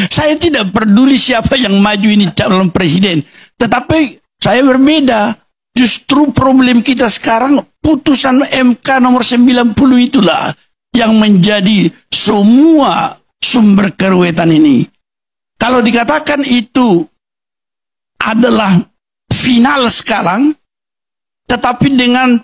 Saya tidak peduli siapa yang maju ini calon presiden. Tetapi saya berbeda. Justru problem kita sekarang putusan MK nomor 90 itulah yang menjadi semua sumber keruwetan ini. Kalau dikatakan itu adalah final sekarang, tetapi dengan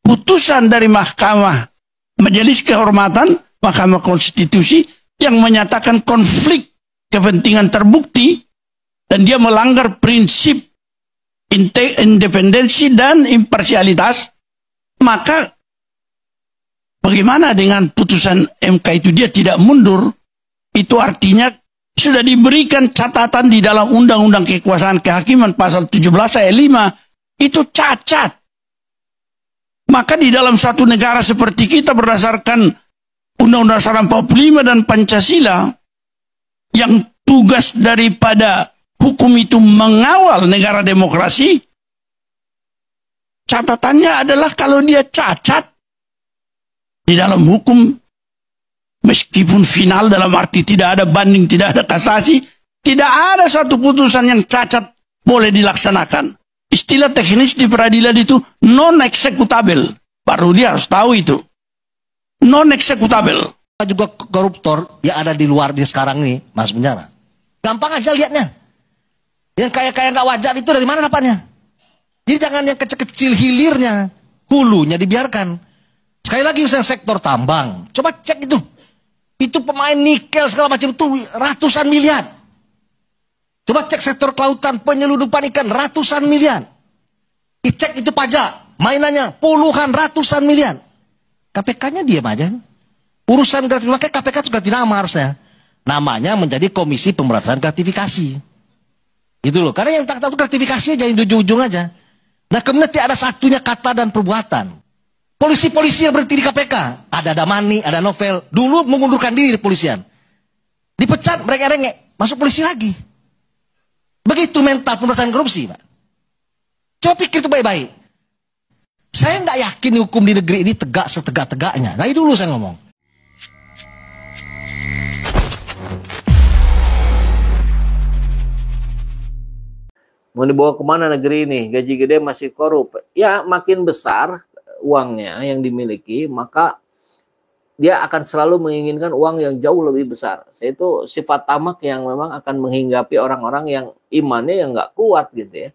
putusan dari Majelis Kehormatan Mahkamah Konstitusi yang menyatakan konflik kepentingan terbukti dan dia melanggar prinsip independensi dan imparsialitas, maka bagaimana dengan putusan MK itu? Dia tidak mundur. Itu artinya sudah diberikan catatan di dalam Undang-Undang Kekuasaan Kehakiman pasal 17 ayat 5. Itu cacat. Maka di dalam suatu negara seperti kita berdasarkan Undang-Undang Dasar 45 dan Pancasila, yang tugas daripada hukum itu mengawal negara demokrasi, catatannya adalah kalau dia cacat di dalam hukum, meskipun final dalam arti tidak ada banding, tidak ada kasasi, tidak ada satu putusan yang cacat boleh dilaksanakan. Istilah teknis di peradilan itu non-executable. Baru dia harus tahu itu. Non-executable. Juga koruptor yang ada di luar di sekarang ini masuk penjara. Gampang aja lihatnya. Yang kaya-kaya nggak wajar itu dari mana dapatnya? Jadi jangan yang kecil-kecil hilirnya, hulunya dibiarkan. Sekali lagi misalnya sektor tambang, coba cek itu. Itu pemain nikel segala macam itu ratusan miliar. Coba cek sektor kelautan, penyeludupan ikan ratusan miliar. Dicek itu pajak, mainannya puluhan ratusan miliar. KPK-nya diam aja. Urusan gratifikasi, makanya KPK itu ganti nama harusnya. Namanya menjadi Komisi Pemberantasan Gratifikasi. Itu loh, karena yang tak tahu gratifikasi aja, yang ujung-ujung aja. Nah kemudian tidak ada satunya kata dan perbuatan. Polisi-polisi yang berhenti di KPK, ada Damani, ada Novel, dulu mengundurkan diri di polisian. Dipecat, mereka rengek, masuk polisi lagi. Begitu mental pemberantasan korupsi, Pak. Coba pikir itu baik-baik. Saya nggak yakin hukum di negeri ini tegak setegak-tegaknya. Dari dulu saya ngomong. Mau dibawa kemana negeri ini? Gaji gede masih korup. Ya makin besar uangnya yang dimiliki, maka dia akan selalu menginginkan uang yang jauh lebih besar. Itu sifat tamak yang memang akan menghinggapi orang-orang yang imannya yang nggak kuat gitu ya.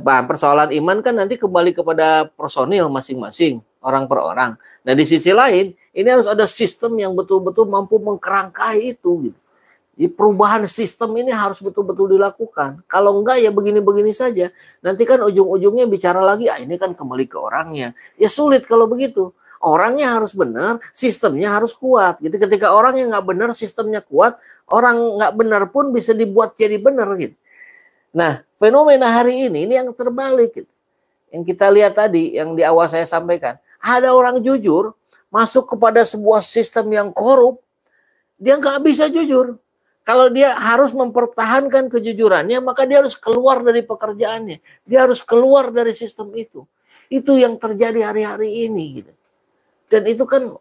Persoalan iman kan nanti kembali kepada personil masing-masing, orang per orang. Nah di sisi lain, ini harus ada sistem yang betul-betul mampu mengkerangkai itu gitu. Jadi perubahan sistem ini harus betul-betul dilakukan. Kalau enggak ya begini-begini saja. Nanti kan ujung-ujungnya bicara lagi, ini kan kembali ke orangnya. Ya sulit kalau begitu. Orangnya harus benar, sistemnya harus kuat. Jadi ketika orang yang nggak benar, sistemnya kuat, orang nggak benar pun bisa dibuat jadi benar gitu. Nah, fenomena hari ini yang terbalik gitu. Yang kita lihat tadi, yang di awal saya sampaikan. Ada orang jujur, masuk kepada sebuah sistem yang korup, dia nggak bisa jujur. Kalau dia harus mempertahankan kejujurannya, maka dia harus keluar dari pekerjaannya. Dia harus keluar dari sistem itu. Itu yang terjadi hari-hari ini gitu. Dan itu kan,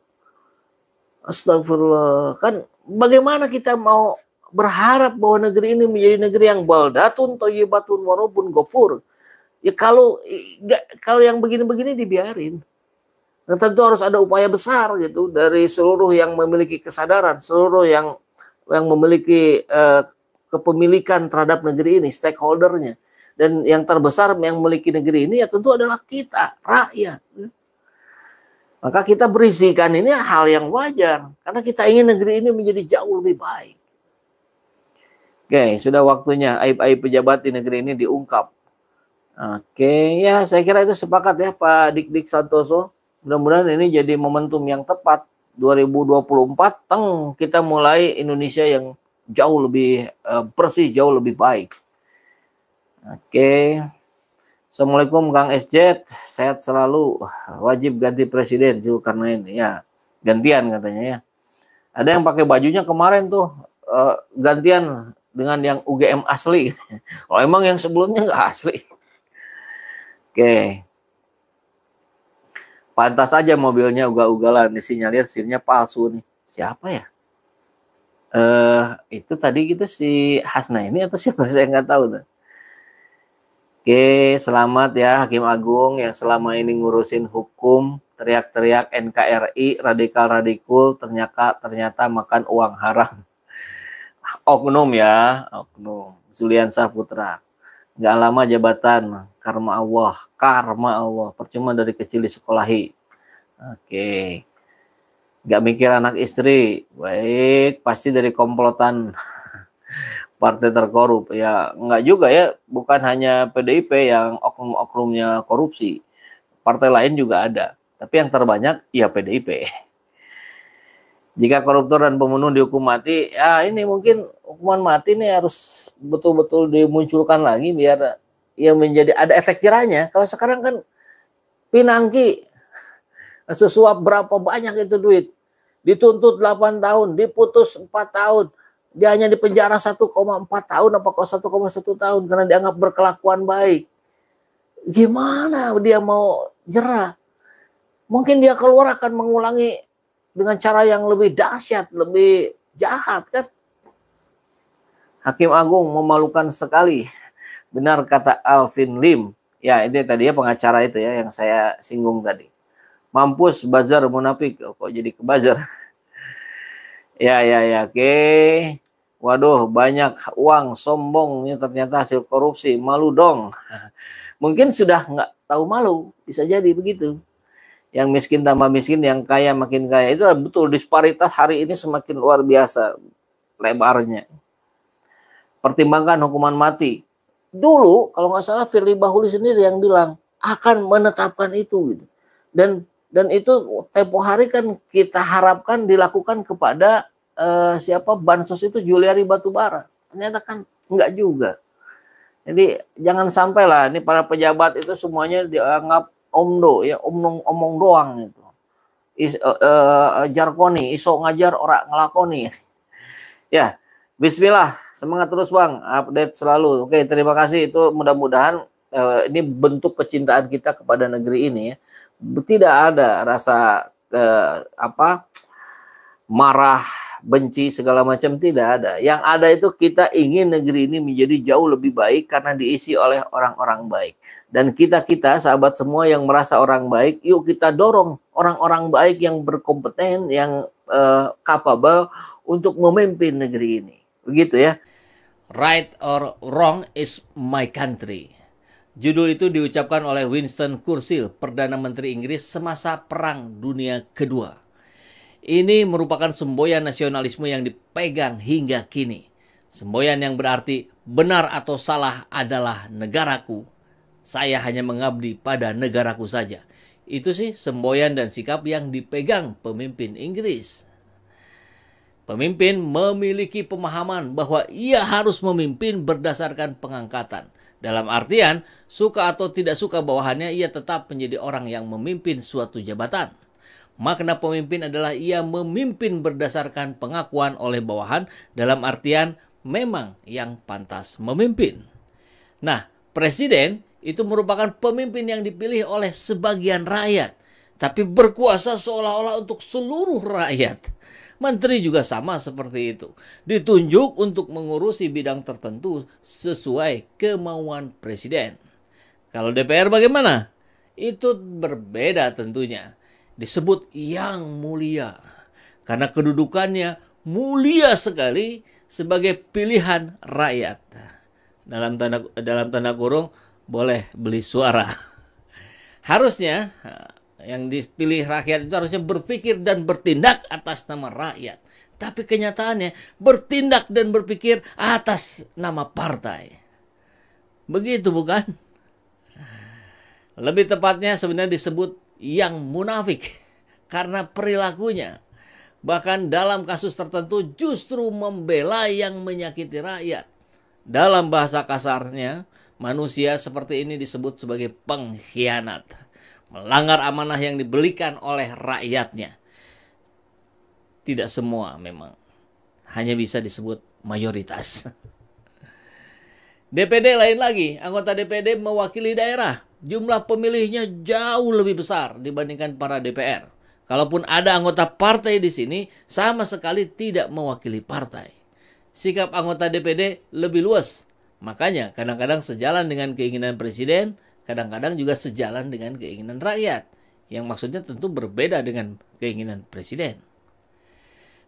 astagfirullah, kan bagaimana kita mau berharap bahwa negeri ini menjadi negeri yang baldatun thayyibatun warabun ghafur. Ya kalau yang begini-begini dibiarin. Nah, tentu harus ada upaya besar gitu dari seluruh yang memiliki kesadaran, seluruh yang memiliki kepemilikan terhadap negeri ini, stakeholdernya. Dan yang terbesar yang memiliki negeri ini ya tentu adalah kita, rakyat. Maka kita berisikan ini hal yang wajar. Karena kita ingin negeri ini menjadi jauh lebih baik. Oke, sudah waktunya aib-aib pejabat di negeri ini diungkap. Oke, ya saya kira itu sepakat ya Pak Dik Santoso. Mudah-mudahan ini jadi momentum yang tepat. 2024, kita mulai Indonesia yang jauh lebih bersih, jauh lebih baik. Oke. Assalamualaikum Kang SJ, sehat selalu. Wajib ganti presiden Zulkarnain ya, gantian katanya ya. Ada yang pakai bajunya kemarin tuh gantian dengan yang UGM asli. Oh emang yang sebelumnya nggak asli. Oke. Pantas aja mobilnya ugal-ugalan, disinyalir SIM-nya palsu nih. Siapa ya? Itu tadi gitu si Hasna ini atau siapa saya nggak tahu tuh. Oke, selamat ya Hakim Agung yang selama ini ngurusin hukum, teriak-teriak NKRI, radikal-radikul, ternyata makan uang haram. Oknum ya, oknum. Zulian Saputra. Nggak lama jabatan, karma Allah. Percuma dari kecil disekolahi. Oke. Nggak mikir anak istri, baik, pasti dari komplotan partai terkorup. Ya nggak juga ya, bukan hanya PDIP yang oknum-oknumnya korupsi, partai lain juga ada, tapi yang terbanyak ya PDIP. Jika koruptor dan pembunuh dihukum mati, ya ini mungkin hukuman mati ini harus betul-betul dimunculkan lagi biar ya menjadi ada efek jerahnya. Kalau sekarang kan Pinangki sesuap berapa banyak itu duit, dituntut 8 tahun, diputus 4 tahun. Dia hanya dipenjara 1,4 tahun apa 1,1 tahun karena dianggap berkelakuan baik. Gimana dia mau jerah? Mungkin dia keluar akan mengulangi dengan cara yang lebih dahsyat, lebih jahat kan? Hakim Agung memalukan sekali. Benar kata Alvin Lim. Ya, ini tadi ya pengacara itu ya yang saya singgung tadi. Mampus bazar munafik. Oh, kok jadi ke bazar? Ya, oke. Waduh, banyak uang, sombongnya ternyata hasil korupsi. Malu dong. Mungkin sudah nggak tahu malu. Bisa jadi begitu. Yang miskin tambah miskin, yang kaya makin kaya. Itu betul, disparitas hari ini semakin luar biasa lebarnya. Pertimbangkan hukuman mati. Dulu, kalau nggak salah, Firly Bahuri sendiri yang bilang akan menetapkan itu. Gitu. Dan itu tempo hari kan kita harapkan dilakukan kepada siapa bansos itu Juliari Batubara. Ternyata kan enggak juga. Jadi jangan sampai lah ini para pejabat itu semuanya dianggap omdo ya, omong doang itu. Jarkoni, iso ngajar ora ngelakoni. Ya, bismillah, semangat terus Bang, update selalu. Oke, terima kasih, itu mudah-mudahan ini bentuk kecintaan kita kepada negeri ini ya. Tidak ada rasa marah, benci segala macam, tidak ada. Yang ada itu kita ingin negeri ini menjadi jauh lebih baik karena diisi oleh orang-orang baik. Dan kita sahabat semua yang merasa orang baik, yuk kita dorong orang-orang baik yang berkompeten, yang capable untuk memimpin negeri ini. Begitu ya. Right or wrong is my country. Judul itu diucapkan oleh Winston Churchill, Perdana Menteri Inggris semasa Perang Dunia Kedua. Ini merupakan semboyan nasionalisme yang dipegang hingga kini. Semboyan yang berarti benar atau salah adalah negaraku. Saya hanya mengabdi pada negaraku saja. Itu sih semboyan dan sikap yang dipegang pemimpin Inggris. Pemimpin memiliki pemahaman bahwa ia harus memimpin berdasarkan pengangkatan. Dalam artian, suka atau tidak suka bawahannya, ia tetap menjadi orang yang memimpin suatu jabatan. Makna pemimpin adalah ia memimpin berdasarkan pengakuan oleh bawahan, dalam artian memang yang pantas memimpin. Nah, presiden itu merupakan pemimpin yang dipilih oleh sebagian rakyat, tapi berkuasa seolah-olah untuk seluruh rakyat. Menteri juga sama seperti itu, ditunjuk untuk mengurusi bidang tertentu sesuai kemauan presiden. Kalau DPR bagaimana? Itu berbeda tentunya. Disebut yang mulia karena kedudukannya mulia sekali sebagai pilihan rakyat. Dalam tanda kurung boleh beli suara. Harusnya yang dipilih rakyat itu harusnya berpikir dan bertindak atas nama rakyat. Tapi kenyataannya bertindak dan berpikir atas nama partai. Begitu bukan? Lebih tepatnya sebenarnya disebut yang munafik karena perilakunya. Bahkan dalam kasus tertentu justru membela yang menyakiti rakyat. Dalam bahasa kasarnya, manusia seperti ini disebut sebagai pengkhianat. Melanggar amanah yang diberikan oleh rakyatnya. Tidak semua memang. Hanya bisa disebut mayoritas. DPD lain lagi. Anggota DPD mewakili daerah. Jumlah pemilihnya jauh lebih besar dibandingkan para DPR. Kalaupun ada anggota partai di sini, sama sekali tidak mewakili partai. Sikap anggota DPD lebih luas. Makanya kadang-kadang sejalan dengan keinginan presiden, kadang-kadang juga sejalan dengan keinginan rakyat. Yang maksudnya tentu berbeda dengan keinginan presiden.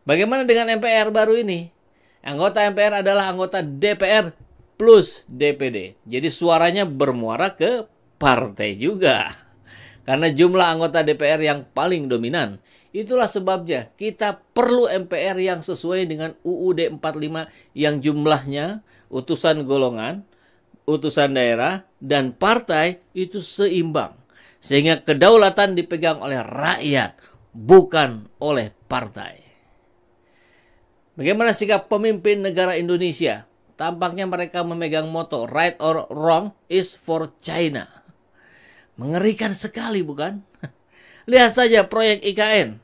Bagaimana dengan MPR baru ini? Anggota MPR adalah anggota DPR plus DPD. Jadi suaranya bermuara ke partai juga. Karena jumlah anggota DPR yang paling dominan. Itulah sebabnya kita perlu MPR yang sesuai dengan UUD 45 yang jumlahnya utusan golongan, utusan daerah, dan partai itu seimbang. Sehingga kedaulatan dipegang oleh rakyat, bukan oleh partai. Bagaimana sikap pemimpin negara Indonesia? Tampaknya mereka memegang moto right or wrong is for China. Mengerikan sekali, bukan? Lihat saja proyek IKN,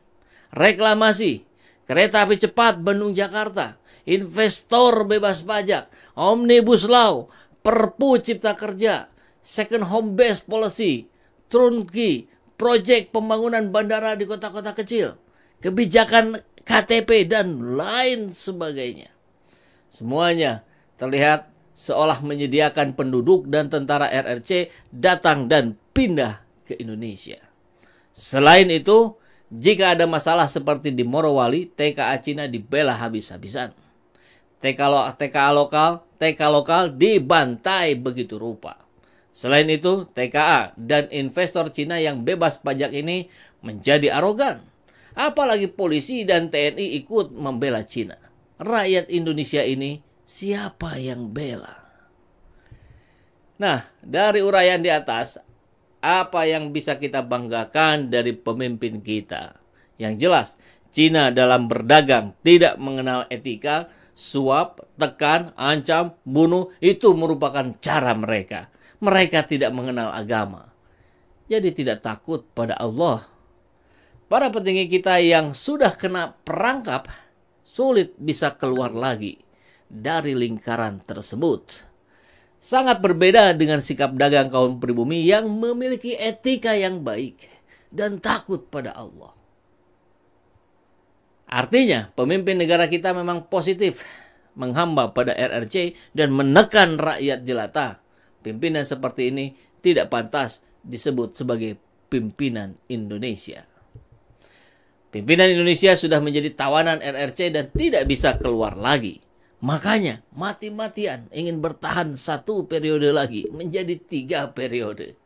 reklamasi, kereta api cepat Bandung-Jakarta, investor bebas pajak, Omnibus Law, Perpu Cipta Kerja, Second Home Based Policy, turnkey, proyek pembangunan bandara di kota-kota kecil, kebijakan KTP, dan lain sebagainya. Semuanya terlihat seolah menyediakan penduduk dan tentara RRC datang dan pindah ke Indonesia. Selain itu, jika ada masalah seperti di Morowali, TKA Cina dibela habis-habisan. TKA lokal dibantai begitu rupa. Selain itu, TKA dan investor Cina yang bebas pajak ini menjadi arogan. Apalagi polisi dan TNI ikut membela Cina. Rakyat Indonesia ini siapa yang bela? Nah, dari uraian di atas, apa yang bisa kita banggakan dari pemimpin kita? Yang jelas, Cina dalam berdagang tidak mengenal etika, suap, tekan, ancam, bunuh, itu merupakan cara mereka. Mereka tidak mengenal agama. Jadi tidak takut pada Allah. Para petinggi kita yang sudah kena perangkap, sulit bisa keluar lagi dari lingkaran tersebut. Sangat berbeda dengan sikap dagang kaum pribumi yang memiliki etika yang baik dan takut pada Allah. Artinya, pemimpin negara kita memang positif, menghamba pada RRC dan menekan rakyat jelata. Pimpinan seperti ini tidak pantas disebut sebagai pimpinan Indonesia. Pimpinan Indonesia sudah menjadi tawanan RRC dan tidak bisa keluar lagi. Makanya mati-matian ingin bertahan 1 periode lagi menjadi 3 periode.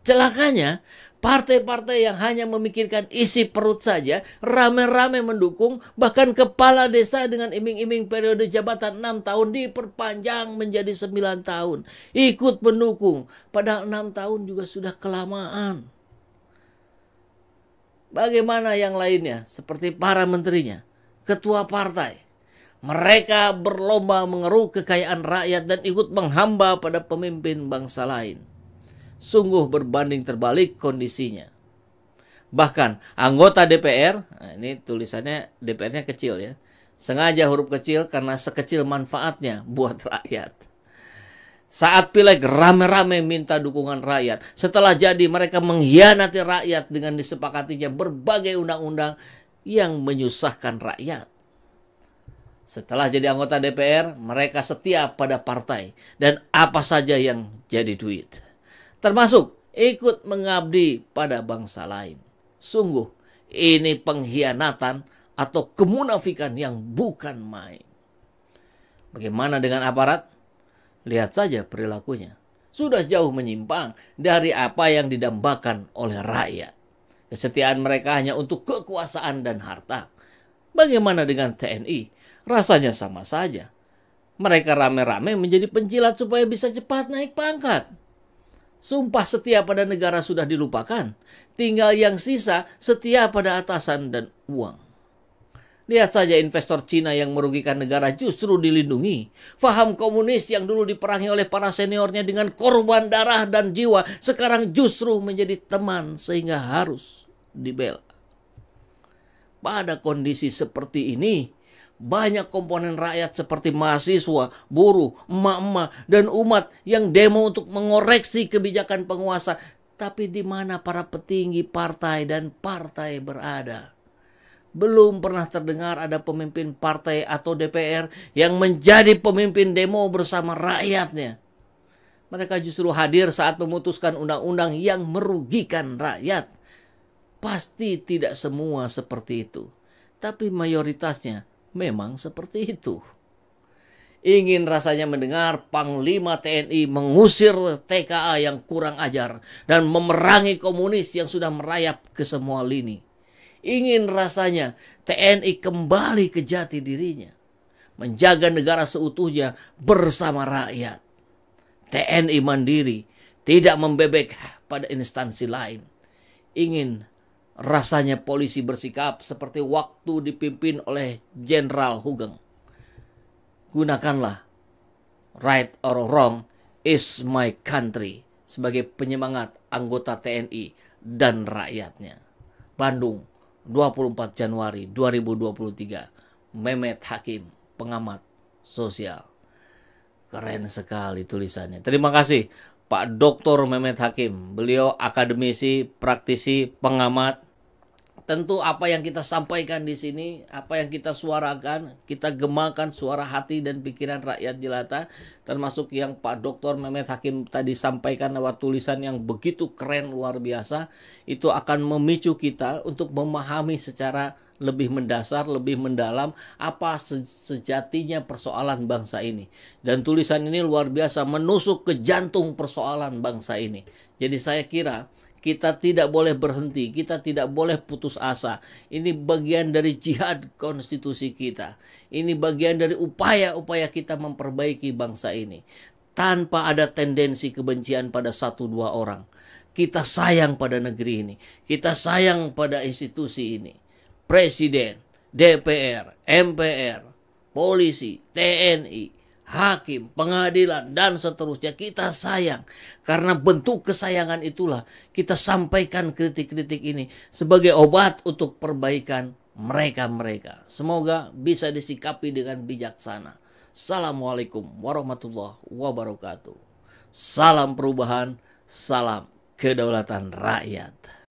Celakanya partai-partai yang hanya memikirkan isi perut saja rame-rame mendukung, bahkan kepala desa dengan iming-iming periode jabatan 6 tahun diperpanjang menjadi 9 tahun. Ikut mendukung, padahal 6 tahun juga sudah kelamaan. Bagaimana yang lainnya seperti para menterinya, ketua partai? Mereka berlomba mengeruk kekayaan rakyat dan ikut menghamba pada pemimpin bangsa lain. Sungguh berbanding terbalik kondisinya. Bahkan anggota DPR, nah ini tulisannya DPR-nya kecil ya. Sengaja huruf kecil karena sekecil manfaatnya buat rakyat. Saat pileg rame-rame minta dukungan rakyat. Setelah jadi mereka mengkhianati rakyat dengan disepakatinya berbagai undang-undang yang menyusahkan rakyat. Setelah jadi anggota DPR, mereka setia pada partai dan apa saja yang jadi duit. Termasuk ikut mengabdi pada bangsa lain. Sungguh, ini pengkhianatan atau kemunafikan yang bukan main. Bagaimana dengan aparat? Lihat saja perilakunya. Sudah jauh menyimpang dari apa yang didambakan oleh rakyat. Kesetiaan mereka hanya untuk kekuasaan dan harta. Bagaimana dengan TNI? Rasanya sama saja. Mereka rame-rame menjadi penjilat supaya bisa cepat naik pangkat. Sumpah setia pada negara sudah dilupakan. Tinggal yang sisa setia pada atasan dan uang. Lihat saja investor Cina yang merugikan negara justru dilindungi. Faham komunis yang dulu diperangi oleh para seniornya dengan korban darah dan jiwa, sekarang justru menjadi teman sehingga harus dibela. Pada kondisi seperti ini, banyak komponen rakyat seperti mahasiswa, buruh, emak-emak, dan umat yang demo untuk mengoreksi kebijakan penguasa Tapi di mana para petinggi partai dan partai berada? Belum pernah terdengar ada pemimpin partai atau DPR yang menjadi pemimpin demo bersama rakyatnya. Mereka justru hadir saat memutuskan undang-undang yang merugikan rakyat. Pasti tidak semua seperti itu, tapi mayoritasnya memang seperti itu. Ingin rasanya mendengar Panglima TNI mengusir TKA yang kurang ajar dan memerangi komunis yang sudah merayap ke semua lini. Ingin rasanya TNI kembali ke jati dirinya, menjaga negara seutuhnya bersama rakyat. TNI mandiri, tidak membebek pada instansi lain. Ingin rasanya polisi bersikap seperti waktu dipimpin oleh Jenderal Hugeng. Gunakanlah right or wrong is my country sebagai penyemangat anggota TNI dan rakyatnya. Bandung, 24 Januari 2023. Mehmet Hakim, pengamat sosial. Keren sekali tulisannya. Terima kasih Pak Dr. Mehmet Hakim. Beliau akademisi, praktisi, pengamat. Tentu apa yang kita sampaikan di sini, apa yang kita suarakan, kita gemakan suara hati dan pikiran rakyat jelata, termasuk yang Pak Dr. Mehmet Hakim tadi sampaikan lewat tulisan yang begitu keren, luar biasa, itu akan memicu kita untuk memahami secara lebih mendasar, lebih mendalam apa sejatinya persoalan bangsa ini. Dan tulisan ini luar biasa, menusuk ke jantung persoalan bangsa ini. Jadi saya kira kita tidak boleh berhenti, kita tidak boleh putus asa. Ini bagian dari jihad konstitusi kita. Ini bagian dari upaya-upaya kita memperbaiki bangsa ini. Tanpa ada tendensi kebencian pada satu dua orang. Kita sayang pada negeri ini. Kita sayang pada institusi ini. Presiden, DPR, MPR, polisi, TNI, hakim, pengadilan, dan seterusnya. Kita sayang. Karena bentuk kesayangan itulah kita sampaikan kritik-kritik ini sebagai obat untuk perbaikan mereka-mereka. Semoga bisa disikapi dengan bijaksana. Assalamualaikum warahmatullahi wabarakatuh. Salam perubahan, salam kedaulatan rakyat.